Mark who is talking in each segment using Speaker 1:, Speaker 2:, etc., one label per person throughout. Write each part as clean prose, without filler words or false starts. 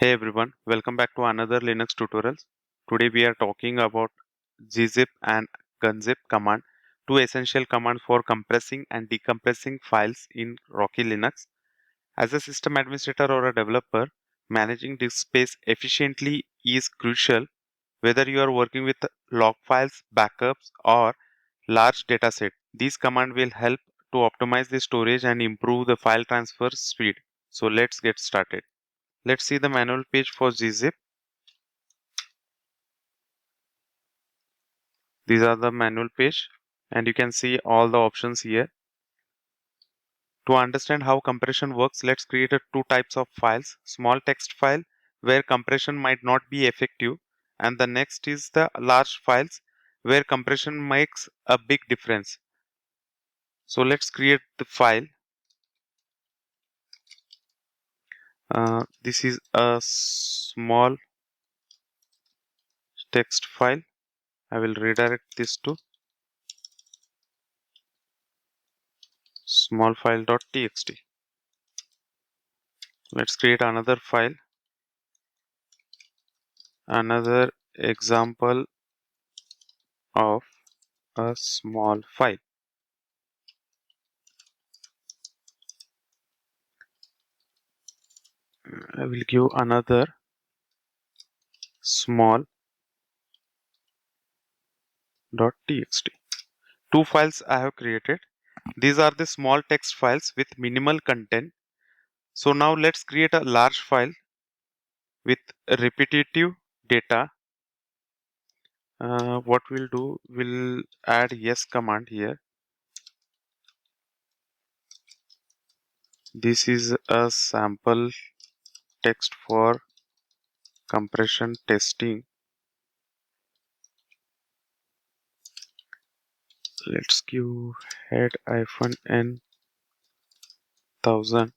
Speaker 1: Hey everyone, welcome back to another Linux tutorials. Today we are talking about gzip and gunzip command, two essential commands for compressing and decompressing files in Rocky Linux. As a system administrator or a developer, managing disk space efficiently is crucial whether you are working with log files, backups, or large dataset. These commands will help to optimize the storage and improve the file transfer speed. So let's get started. Let's see the manual page for gzip. These are the manual page and you can see all the options here. To understand how compression works, let's create two types of files. Small text file where compression might not be effective, and the next is the large files where compression makes a big difference. So let's create the file. This is a small text file. I will redirect this to smallfile.txt. Let's create another file, another example of a small file. I will give another small.txt. Two files I have created. These are the small text files with minimal content. So now let's create a large file with repetitive data. What we'll do, we'll add yes command here. This is a sample text for compression testing. Let's give head -n 1000.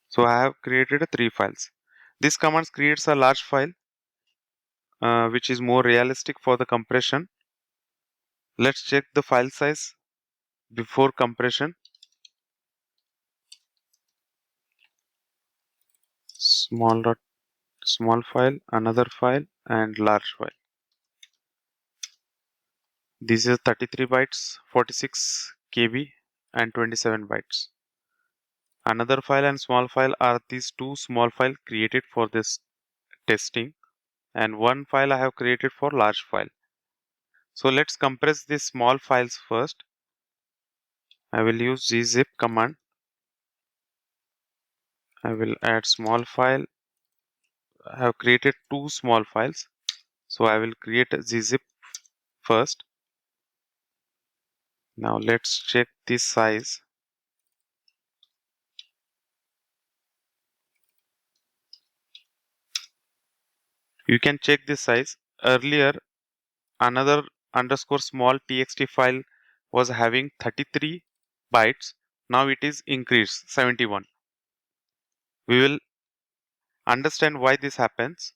Speaker 1: So I have created three files. This command creates a large file which is more realistic for the compression. Let's check the file size before compression. Small file, another file, and large file. This is 33 bytes, 46 KB, and 27 bytes. Another file and small file are these two small files created for this testing, and one file I have created for large file. So let's compress these small files first. I will use gzip command. I will add small file. I have created two small files. So I will create a gzip first. Now let's check the size. You can check the size. Earlier, another underscore small txt file was having 33 bytes. Now it is increased 71. We will understand why this happens.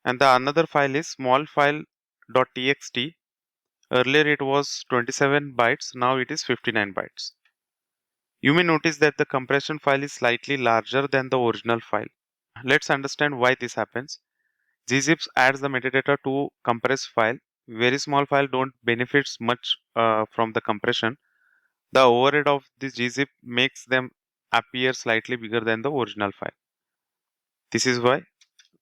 Speaker 1: And the another file is smallfile.txt. Earlier it was 27 bytes. Now it is 59 bytes. You may notice that the compression file is slightly larger than the original file. Let's understand why this happens. Gzip adds the metadata to compress file. Very small file don't benefits much from the compression. The overhead of this gzip makes them appear slightly bigger than the original file. This is why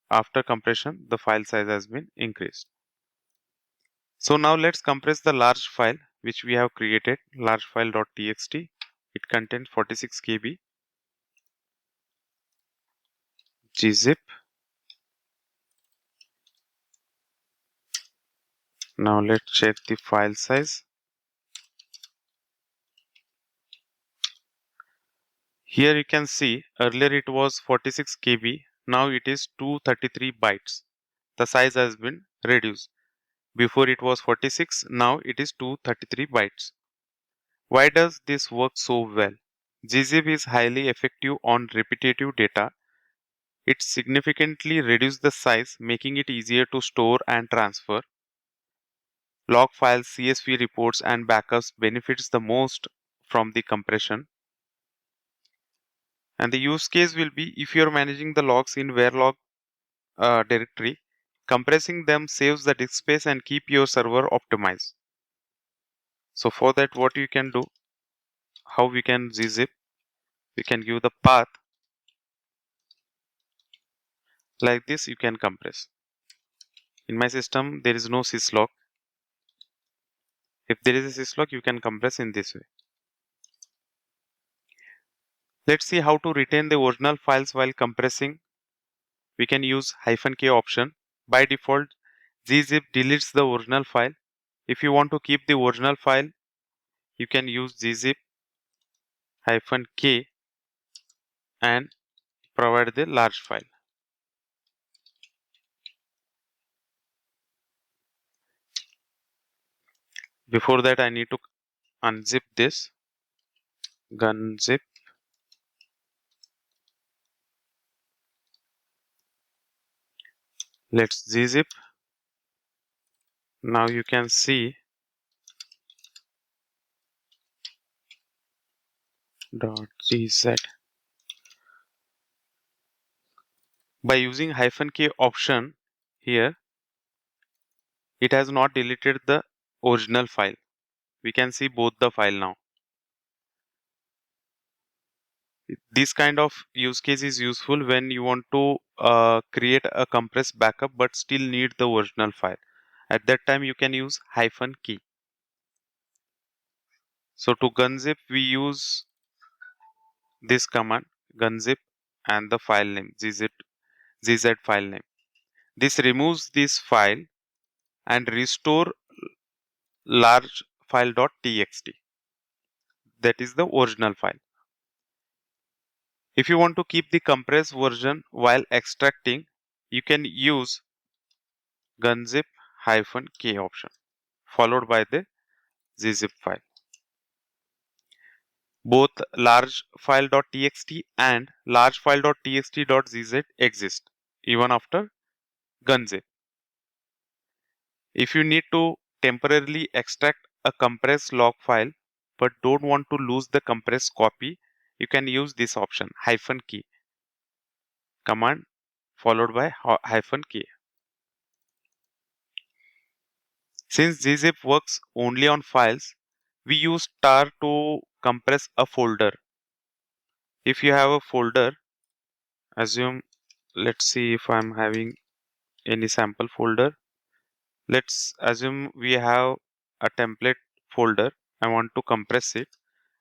Speaker 1: after compression the file size has been increased. So now let's compress the large file which we have created, largefile.txt. It contains 46 KB. Gzip. Now let's check the file size. Here you can see earlier it was 46 KB, now it is 233 bytes. The size has been reduced. Before it was 46, now it is 233 bytes. Why does this work so well? gzip is highly effective on repetitive data. It significantly reduces the size, making it easier to store and transfer. Log files, CSV reports, and backups benefits the most from the compression. And the use case will be if you're managing the logs in verilog directory, compressing them saves the disk space and keep your server optimized. So for that, what you can do, how we can gzip, we can give the path like this. You can compress. In my system, there is no syslog. If there is a syslog, you can compress in this way. Let's see how to retain the original files while compressing. We can use -k option. By default, gzip deletes the original file. If you want to keep the original file, you can use gzip -k and provide the large file. Before that, I need to unzip this gunzip. Let's gzip. Now you can see .gz. By using -k option here, it has not deleted the original file. We can see both the file now. This kind of use case is useful when you want to create a compressed backup but still need the original file. At that time, you can use -k. So to gunzip, we use this command gunzip and the file name gz file name. This removes this file and restore largefile.txt. That is the original file. If you want to keep the compressed version while extracting, you can use gunzip -k option followed by the gzip file. Both largefile.txt and largefile.txt.gz exist even after gunzip. If you need to temporarily extract a compressed log file but don't want to lose the compressed copy, you can use this option -k command followed by -k. Since gzip works only on files, we use tar to compress a folder. If you have a folder, assume, let's see if I'm having any sample folder. Let's assume we have a template folder. I want to compress it.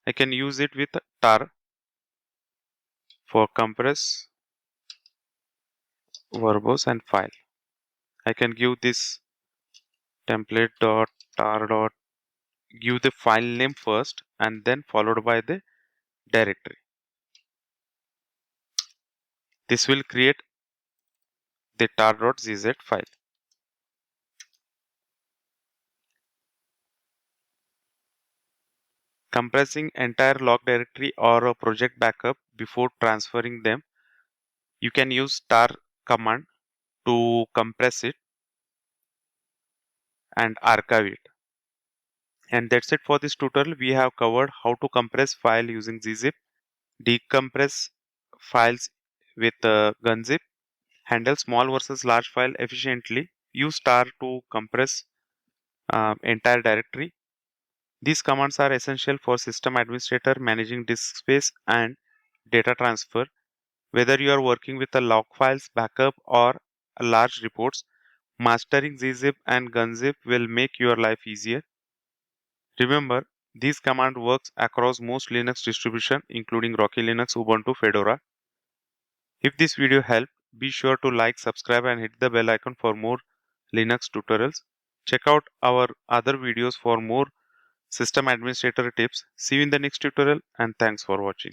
Speaker 1: I can use it with tar for compress verbose and file. I can give this template.tar. Give the file name first and then followed by the directory. This will create the tar.gz file. Compressing entire log directory or a project backup before transferring them, you can use tar command to compress it and archive it. And that's it for this tutorial. We have covered how to compress file using gzip, decompress files with gunzip, handle small versus large file efficiently, use tar to compress entire directory. These commands are essential for system administrator managing disk space and data transfer. Whether you are working with a log files backup or a large reports, mastering gzip and gunzip will make your life easier. Remember, this command works across most Linux distributions, including Rocky Linux, Ubuntu, Fedora. If this video helped, be sure to like, subscribe, and hit the bell icon for more Linux tutorials. Check out our other videos for more system administrator tips. See you in the next tutorial, and thanks for watching.